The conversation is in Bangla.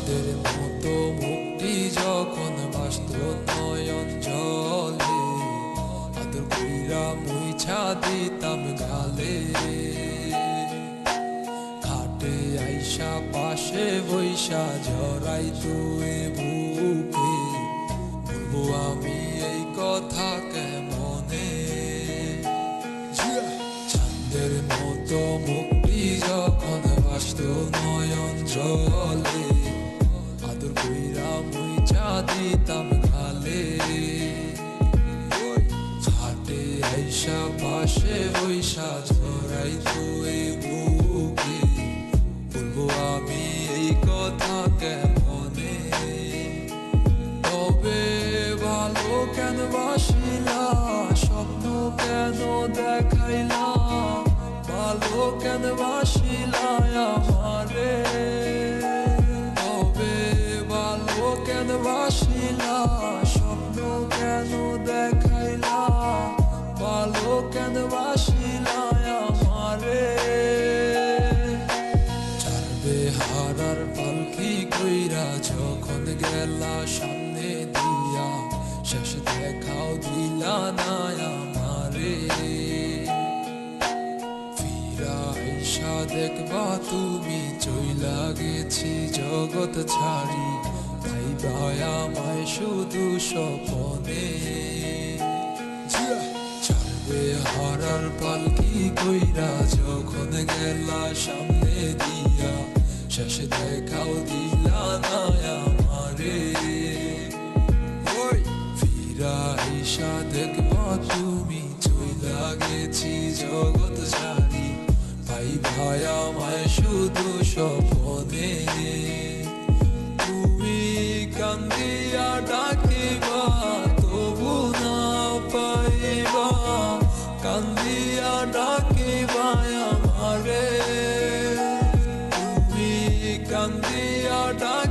চাঁদের মতো মুক্তি যখন বাসত নয়ন জলে, আদর কইরা মুইছা দিতাম গালে। ঘাটে আইসা পাশে বৈশা জড়াই তুই বুকে, বলবো আমি এই কথা কেমনে। চাঁদের মতো মুক্তি যখন বাসত নয়ন জলে, আদর কইরা মুইছা দিতাম গালে। ঘাটে আইসা পাশে বৈশা জড়াই তুই বুকে, বলবো আমি এই কথা কেমনে। তবে ভালো কেন বাসিলা, স্বপ্ন কেন দেখাইলা, ভালো কেন বাসিলা আমারে। তবে ভালো কেন বাসিলা, স্বপ্ন কেন দেখাইলা, ভালো কেন বাসিলা আমারে। চারবে হারার পালকি কইরা যখন গেলা সামনে দিয়া, শেষ দেখাও দিলা না আমারে। ফিরা আইসা দেখবা তুমি চইলা গেছি জগৎ ছাড়ি, ভাইবা আমায় শুধু স্বপনে। চারবে হারার পালকি কইরা যখন গেলা সামনে দিয়া, শেষ দেখাও দিলা না আমারে। ফিরা আইসা দেখবা তুমি চইলা গেছি জগৎ ছাড়ি, ভাইবা আমায় শুধু স্বপনে। তুমি কান্দিয়া ডাকিবা তবু না পাইবা, কান্দিয়া ডাকিবা আমারে। তুমি কান্দিয়া ডাক